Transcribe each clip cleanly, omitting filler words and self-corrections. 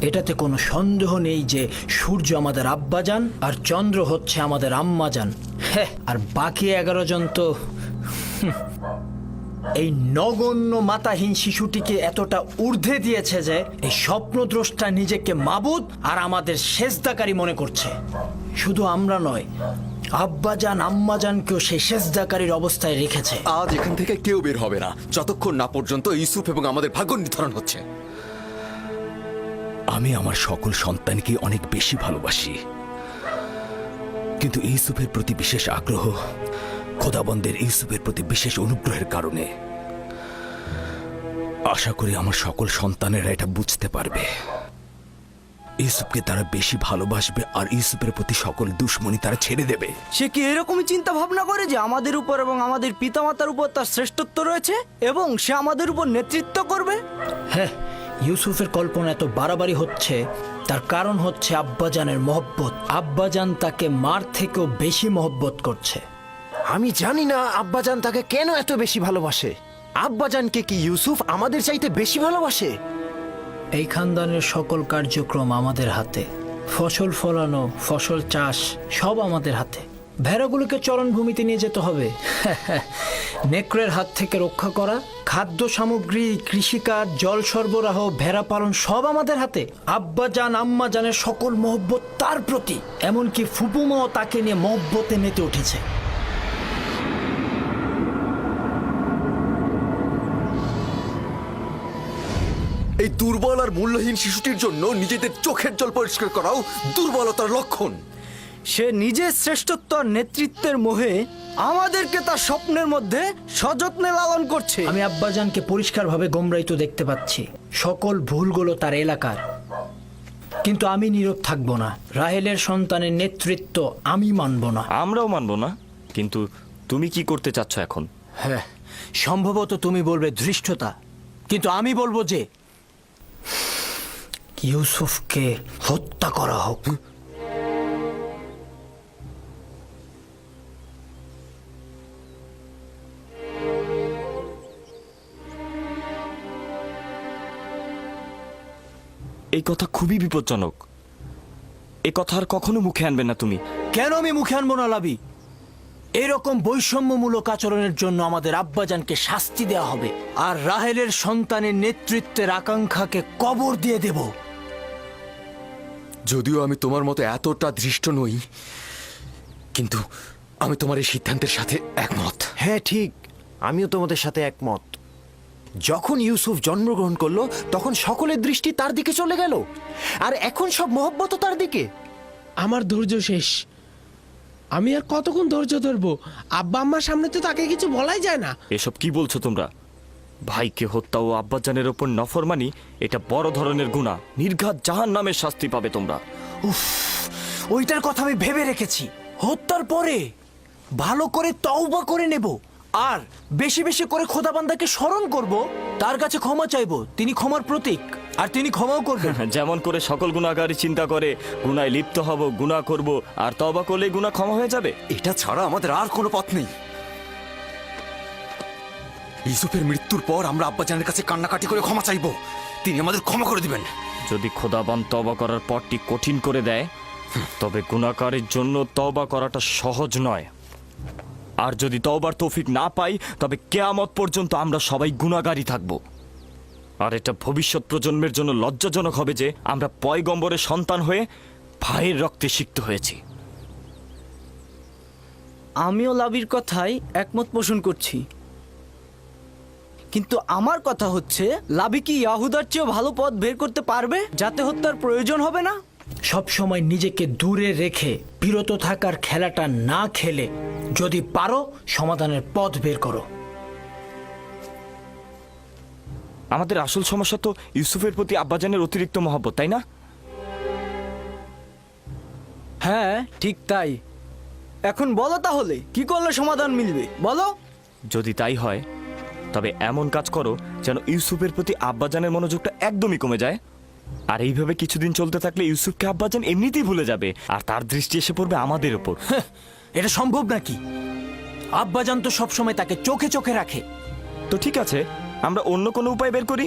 এটাতে কোনো সন্দেহ নেই যে সূর্য আমাদের আব্বাজান আর চন্দ্র হচ্ছে আমাদের আম্মাজান। হ্যাঁ, আর বাকি 11 জন তো এই নগণ্য মাতাহীন শিশুটিকে এতটা ঊর্ধ্বে দিয়েছে যে এই স্বপ্নদ্রষ্টা নিজেকে মাবুদ আর আমাদের সেজদাকারী মনে করছে। শুধু আমরা নয়, আব্বাজান আম্মাজানকেও সেই সেজদাকারীর অবস্থায় রেখেছে। আজ এখান থেকে কেউ বের হবে না যতক্ষণ না পর্যন্ত ইউসুফ এবং আমাদের ভাগ্য নির্ধারণ হচ্ছে। আমি আমার সকল সন্তানকে অনেক বেশি ভালোবাসি, কিন্তু ইউসুফের প্রতি বিশেষ আগ্রহ খোদাবন্দের ইউসুফের প্রতি বিশেষ অনুগ্রহের কারণে। আশা করি আমার সকল সন্তানেরা এটা বুঝতে পারবে। ইউসুফকে তারা বেশি ভালোবাসবে আর ইউসুফের প্রতি সকল দুশ্মনী তারা ছেড়ে দেবে। সে কি এরকমই চিন্তা ভাবনা করে যে আমাদের উপর এবং আমাদের পিতামাতার উপর তার শ্রেষ্ঠত্ব রয়েছে এবং সে আমাদের উপর নেতৃত্ব করবে? হ্যাঁ, ইউসুফের কল্পনা এত বাড়াবাড়ি হচ্ছে, তার কারণ হচ্ছে আব্বাজানের মহব্বত। আব্বাজান তাকে মার থেকেও বেশি মহব্বত করছে। আমি জানি না আব্বাজান তাকে কেন এত বেশি ভালোবাসে। আব্বাজানকে কি ইউসুফ আমাদের চাইতে বেশি ভালোবাসে? এই খানদানের সকল কার্যক্রম আমাদের হাতে। ফসল ফলানো, ফসল চাষ সব আমাদের হাতে। ভেড়াগুলোকে চরণভূমিতে নিয়ে যেতে হবে, নেকড়ের হাত থেকে রক্ষা করা, খাদ্য সামগ্রী, কৃষিকাজ, জল সরবরাহ, ভেড়া পালন সব আমাদের হাতে। আব্বাজান আম্মাজানের সকল মহব্বত তার প্রতি, এমনকি ফুপুমাও তাকে নিয়ে মহব্বতে মেতে উঠেছে। এই দুর্বল আর মূল্যহীন শিশুটির জন্য নিজেদের চোখের জল পরিষ্কার করাও দুর্বলতার লক্ষণ। সে নিজের শ্রেষ্ঠত্ব আর নেতৃত্বের মোহে আমাদেরকে তার স্বপ্নের মধ্যে সযত্নে লালন করছে। আমি আব্বাজানকে পরিষ্কারভাবে গোমরাইতো দেখতে পাচ্ছি। সকল ভুলগুলো তার এলাকার, কিন্তু আমি নীরব থাকবো না। রাহেলের সন্তানের নেতৃত্ব আমি মানব না। আমরাও মানব না, কিন্তু তুমি কি করতে চাচ্ছ এখন? হ্যাঁ, সম্ভবত তুমি বলবে ধৃষ্টতা, কিন্তু আমি বলবো যে ইউসুফকে হত্যা করা হোক। এই কথা খুবই বিপজ্জনক। এই কথা আর কখনো মুখে আনবে না তুমি। কেন আমি মুখে আনবো না লাবি? এরকম বৈষম্যমূলক আচরণের জন্য আমাদের আব্বাজানকে শাস্তি দেওয়া হবে, আর রাহেলের সন্তানের নেতৃত্বের আকাঙ্ক্ষাকে কবর দিয়ে দেব। যদিও আমি তোমার মতো এতটা দৃষ্ট নই, কিন্তু আমি তোমার এই সিদ্ধান্তের সাথে একমত। হ্যাঁ ঠিক, আমিও তোমাদের সাথে একমত। যখন ইউসুফ জন্মগ্রহণ করলো তখন সকলের দৃষ্টি তার দিকে চলে গেল, আর এখন সব মহব্বত তার দিকে। আমার ধৈর্য শেষ। আমি আর কতক্ষণ ধৈর্য ধরবো? আব্বা আম্মার সামনে তো তাকে কিছু বলাই যায় না। এসব কি বলছো তোমরা? ভাইকে হত্যা ও আব্বাজানের ওপর নফরমানি, এটা বড় ধরনের গুনাহ। নির্ঘাত জাহান্নামের শাস্তি পাবে তোমরা। উফ, ওইটার কথা আমি ভেবে রেখেছি। হত্যার পরে ভালো করে তওবা করে নেব, আর বেশি বেশি করে খোদাবান্দাকে স্মরণ করব, তার কাছে ক্ষমা চাইব। তিনি ক্ষমার প্রতীক, আর তিনি ক্ষমাও করবেন। যেমন করে সকল গুনাহগারী চিন্তা করে গুনায় লিপ্ত হব, গুনাহ করব, আর তওবা করলে গুনাহ ক্ষমা হয়ে যাবে। এটা ছাড়া আমাদের আর কোনো পথ নেই। ইউসুফের মৃত্যুর পর আমরা আব্বাজানের কাছে কান্নাকাটি করে ক্ষমা চাইব, তিনি আমাদের ক্ষমা করে দিবেন। যদি খোদাবান তওবা করার পথটি কঠিন করে দেয়, তবে গুনাহকারীর জন্য তওবা করাটা সহজ নয়। আর যদি তওবার তৌফিক না পাই, তবে কিয়ামত পর্যন্ত আমরা সবাই গুনাহগারী থাকব। আর এটা ভবিষ্যৎ প্রজন্মের জন্য লজ্জাজনক হবে যে আমরা পয়গম্বরের সন্তান হয়ে ভাইয়ের রক্তে সিক্ত হয়েছি। আমিও লাবির কথাই একমত পোষণ করছি, কিন্তু আমার কথা হচ্ছে, লাবি কি ইয়াহুদার চেয়েও ভালো পথ বের করতে পারবে যাতে হত্যার প্রয়োজন হবে না? সব সময় নিজেকে দূরে রেখে বিরত থাকার খেলাটা না খেলে যদি পারো সমাধানের পথ বের করো। আমাদের আসল সমস্যা তো ইউসুফের প্রতি আব্বাজানের অতিরিক্ত মহব্বত, তাই না? হ্যাঁ ঠিক তাই। এখন বলো তাহলে কি করলে সমাধান মিলবে, বলো। যদি তাই হয়, তবে এমন কাজ করো যেন ইউসুফের প্রতি আব্বাজানের মনোযোগটা একদমই কমে যায়। আর এইভাবে কিছুদিন চলতে থাকলে ইউসুফকে আব্বাজান এমনিতেই ভুলে যাবে, আর তার দৃষ্টি এসে পড়বে আমাদের উপর। এটা সম্ভব নাকি? আব্বাজান তো সবসময় তাকে চোখে চোখে রাখে। তো ঠিক আছে, আমরা অন্য কোনো উপায় বের করি,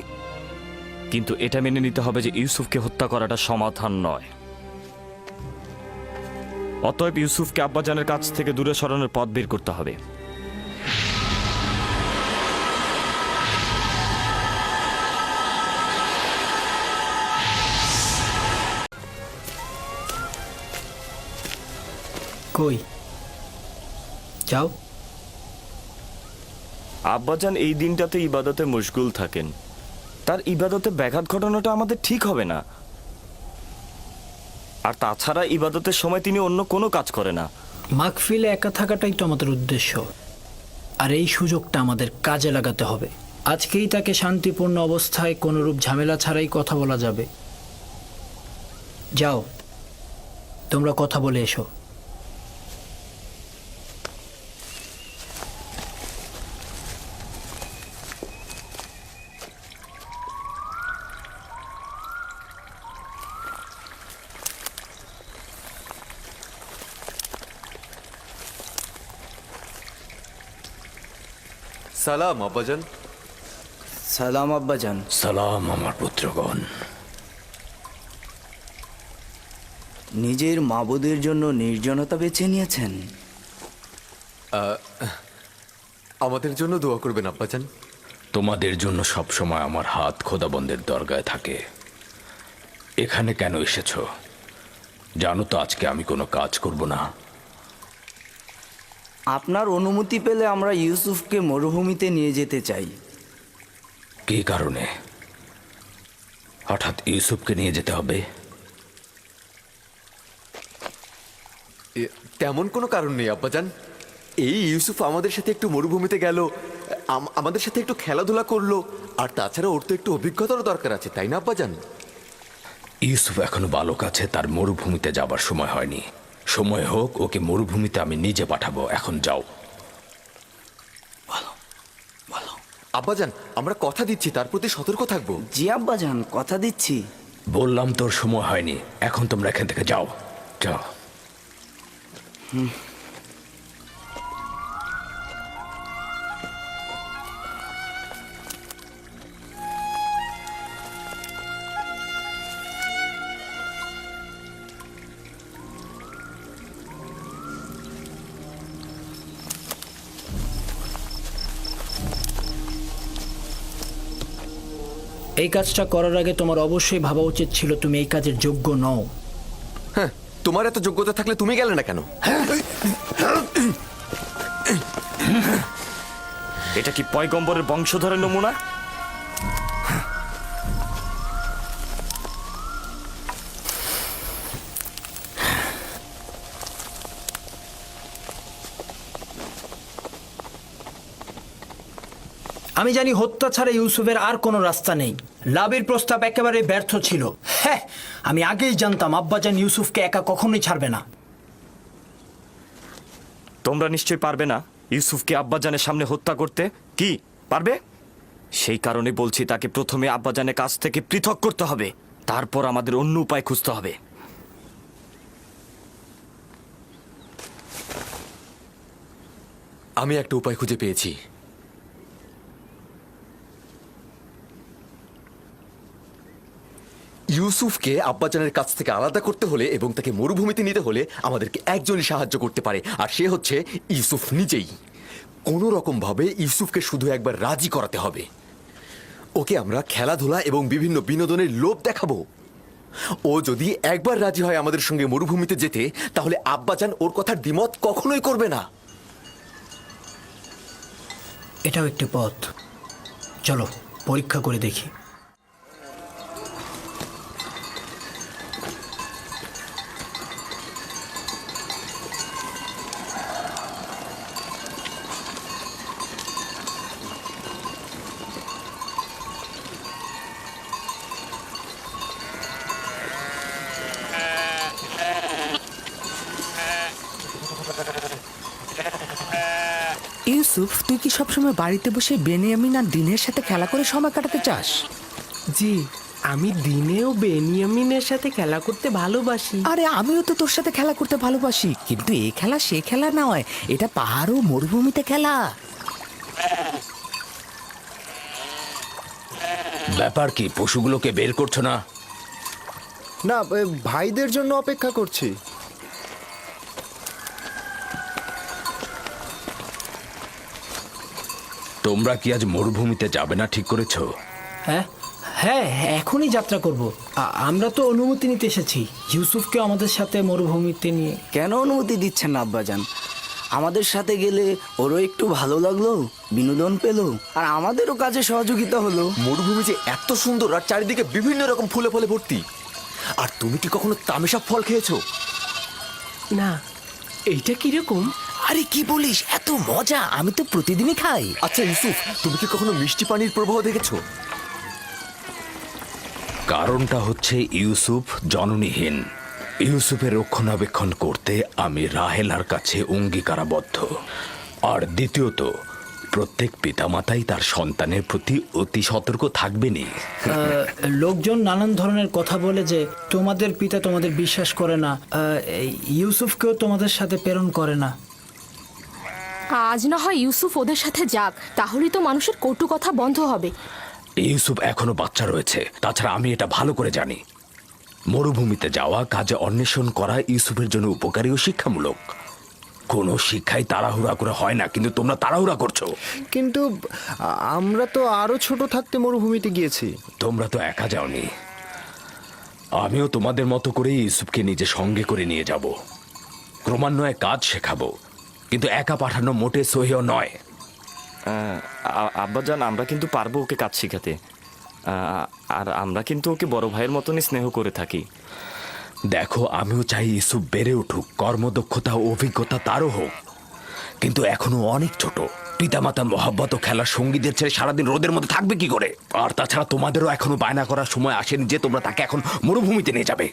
কিন্তু এটা মেনে নিতে হবে যে ইউসুফকে হত্যা করাটা সমাধান নয়। অতএব ইউসুফকে আব্বাজানের কাছ থেকে দূরে সরানোর পথ বের করতে হবে। কই যাও। আব্বাজান এই দিনটাতে ইবাদতে মশগুল থাকেন, তার ইবাদতে ব্যাঘাত ঘটানোটা আমাদের ঠিক হবে না। আর তাছাড়া ইবাদতের সময় তিনি অন্য কোনো কাজ করে না। মাগফিলে একা থাকাটাই তো আমাদের উদ্দেশ্য, আর এই সুযোগটা আমাদের কাজে লাগাতে হবে। আজকেই তাকে শান্তিপূর্ণ অবস্থায় কোনোরূপ ঝামেলা ছাড়াই কথা বলা যাবে। যাও, তোমরা কথা বলে এসো। সালাম আব্বাজান। সালাম আব্বাজান। সালাম আমার পুত্রগণ। নিজের মাবুদের জন্য নির্জনতা বেছে নিয়েছেন। আমাদের জন্য দোয়া করবেন আব্বাজান। তোমাদের জন্য সবসময় আমার হাত খোদাবন্দের দরগায় থাকে। এখানে কেন এসেছো জানো তো? আজকে আমি কোনো কাজ করব না। আপনার অনুমতি পেলে আমরা ইউসুফকে মরুভূমিতে নিয়ে যেতে চাই। কী কারণে হঠাৎ ইউসুফকে নিয়ে যেতে হবে? তেমন কোনো কারণ নেই আব্বাজান। এই ইউসুফ আমাদের সাথে একটু মরুভূমিতে গেল, আমাদের সাথে একটু খেলাধুলা করলো, আর তাছাড়া ওর তো একটু অভিজ্ঞতারও দরকার আছে, তাই না আব্বাজান? ইউসুফ এখনো বালক আছে, তার মরুভূমিতে যাবার সময় হয়নি। সময় হোক, ওকে মরুভূমিতে আমি নিজে পাঠাবো। এখন যাও। আব্বাজান, আমরা কথা দিচ্ছি তার প্রতি সতর্ক থাকবো। জি আব্বাজান, কথা দিচ্ছি। বললাম তোর সময় হয়নি, এখন তোমরা এখান থেকে যাও। যাও। এই কাজটা করার আগে তোমার অবশ্যই ভাবা উচিত ছিল তুমি এই কাজের যোগ্য নও। হ্যাঁ, তোমার এত যোগ্যতা থাকলে তুমি গেলে না কেন? এটা কি পয়গম্বরের বংশধরের নমুনা? আমি জানি হত্যা ছাড়া ইউসুফের আর কোনো রাস্তা নেই। লাভের প্রস্তাব একেবারে ব্যর্থ ছিল। হ্যাঁ, আমি আগেই জানতাম আব্বাজান ইউসুফকে একা কখনোই ছাড়বে না। তোমরা নিশ্চয়ই পারবে না ইউসুফকে আব্বাজানের সামনে হত্যা করতে। কি পারবে? সেই কারণে বলছি তাকে প্রথমে আব্বাজানের কাছ থেকে পৃথক করতে হবে, তারপর আমাদের অন্য উপায় খুঁজতে হবে। আমি একটা উপায় খুঁজে পেয়েছি। ইউসুফকে আব্বাজানের কাছ থেকে আলাদা করতে হলে এবং তাকে মরুভূমিতে নিতে হলে আমাদেরকে একজনই সাহায্য করতে পারে, আর সে হচ্ছে ইউসুফ নিজেই। কোনো রকম ভাবে ইউসুফকে শুধু একবার রাজি করাতে হবে। ওকে আমরা খেলাধুলা এবং বিভিন্ন বিনোদনের লোভ দেখাবো। ও যদি একবার রাজি হয় আমাদের সঙ্গে মরুভূমিতে যেতে, তাহলে আব্বাজান ওর কথার দ্বিমত কখনোই করবে না। এটাও একটি পথ, চলো পরীক্ষা করে দেখি। ইউসুফ, তুই কি সবসময় বাড়িতে বসে বেনিয়ামিন আর দিনের সাথে খেলা করে সময় কাটাতে চাস? জি, আমি দিনেও বেনিয়ামিনের সাথে খেলা করতে ভালোবাসি। আরে আমিও তো তোর সাথে খেলা করতে ভালোবাসি, কিন্তু এই খেলা সে খেলা নয়, এটা পাহাড় ও মরুভূমিতে খেলা। ব্যাপার কি, পশুগুলোকে বের করছো না? না, ভাইদের জন্য অপেক্ষা করছি। তোমরা কি আজ মরুভূমিতে যাবে না ঠিক করেছো? হ্যাঁ হ্যাঁ, এখনই যাত্রা করব। আমরা তো অনুমতি নিতে এসেছি ইউসুফকে আমাদের সাথে মরুভূমিতে নিয়ে। কেন অনুমতি দিচ্ছেন না আব্বাজান? আমাদের সাথে গেলে ওরও একটু ভালো লাগলো, বিনোদন পেলো, আর আমাদেরও কাজে সহযোগিতা হলো। মরুভূমি যে এত সুন্দর আর চারিদিকে বিভিন্ন রকম ফুলে ফলে ভর্তি। আর তুমি কি কখনো তামেশা ফল খেয়েছো? না, এইটা কিরকম? আরে কি বলিস, এত মজা, আমি তো প্রতিদিনই খাই। আচ্ছা ইউসুফ, তুমি কি কখনো মিষ্টি পানির প্রবাহ দেখেছো? কারণটা হচ্ছে ইউসুফ জননীহীন। ইউসুফের রক্ষণাবেক্ষণ করতে আমি রাহেলার কাছে অঙ্গীকারাবদ্ধ। আর দ্বিতীয়ত, প্রত্যেক পিতামাতাই তার সন্তানের প্রতি অতি সতর্ক থাকবেনই। লোকজন নানান ধরনের কথা বলে যে তোমাদের পিতা তোমাদের বিশ্বাস করে না, এই ইউসুফকেও তোমাদের সাথে প্রেরণ করে না। আজ না হয় ইউসুফ ওদের সাথে যাক, তাহলেই তো মানুষের কটু কথা বন্ধ হবে। ইউসুফ এখনো বাচ্চা রয়েছে, তাছাড়া আমি এটা ভালো করে জানি মরুভূমিতে যাওয়া, কাজে অন্বেষণ করা ইউসুফের জন্য উপকারী ও শিক্ষামূলক। কোনো শিক্ষাই তাড়াহুড়া করে হয় না, কিন্তু তোমরা তাড়াহুড়া করছো। কিন্তু আমরা তো আরো ছোট থাকতে মরুভূমিতে গিয়েছি। তোমরা তো একা যাওনি, আমিও তোমাদের মতো করে ইউসুফকে নিজে সঙ্গে করে নিয়ে যাব। ক্রমান্বয়ে কাজ শেখাবো, কিন্তু একা পাঠানো মোটে সহিও নয়। আব্বাজান, আমরা কিন্তু পারবো ওকে কাজ শেখাতে। আর আমরা কিন্তু ওকে বড় ভাইয়ের মতনই স্নেহ করে থাকি। দেখো, আমিও চাই ইউসুফ বেড়ে উঠুক, কর্মদক্ষতা ও অভিজ্ঞতা তারও হোক, কিন্তু এখনো অনেক ছোট। পিতামাতার মহাব্বত ও খেলার সঙ্গীদের ছেড়ে সারাদিন রোদের মধ্যে থাকবে কি করে? আর তাছাড়া তোমাদেরও এখনো বায়না করার সময় আসেনি যে তোমরা তাকে এখন মরুভূমিতে নিয়ে যাবে।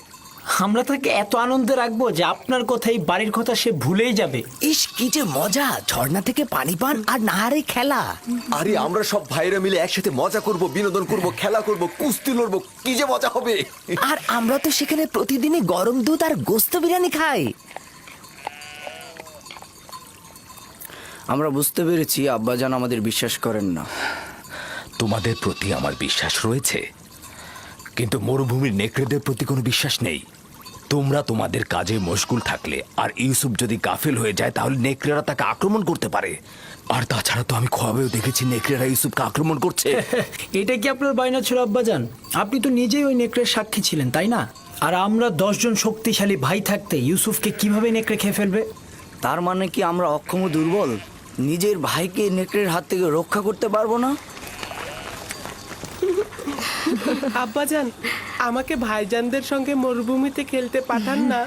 আমরা তাকে এত আনন্দে রাখবো যে আপনার কথাই বাড়ির কথা সে ভুলেই যাবে। ইস, কি যে মজা, ঝর্ণা থেকে পানি পান আর নাহারে খেলা। আরে আমরা সব ভাইরা মিলে একসাথে মজা করব, বিনোদন করব, খেলা করব, কুস্তি লড়বো, কি যে মজা হবে। আর আমরা তো সেখানে প্রতিদিনই গরম দুধ আর গোস্ত বিরিয়ানি খাই। আমরা বুঝতে পেরেছি আব্বাজান আমাদের বিশ্বাস করেন না। তোমাদের প্রতি আমার বিশ্বাস রয়েছে, কিন্তু মরুভূমির নেকড়েদের প্রতি কোনো বিশ্বাস নেই। তোমরা তোমাদের কাজে মশগুল থাকলে আর ইউসুফ যদি গাফিল হয়ে যায়, তাহলে নেকড়েরা তাকে আক্রমণ করতে পারে। আর তাছাড়া তো আমি খোয়াবেও দেখেছি নেকড়েরা ইউসুফকে আক্রমণ করছে। এটা কি আপনার বায়না ছিল আব্বাজান? আপনি তো নিজেই ওই নেকড়ের সাক্ষী ছিলেন, তাই না? আর আমরা 10 জন শক্তিশালী ভাই থাকতে ইউসুফকে কিভাবে নেকড়ে খেয়ে ফেলবে? তার মানে কি আমরা অক্ষম ও দুর্বল? নিজের ভাইকে নেকড়ের হাত থেকে রক্ষা করতে পারবো না? আব্বাজান, আমাকে ভাইজানদের সঙ্গে মরুভূমিতে খেলতে পাঠান না।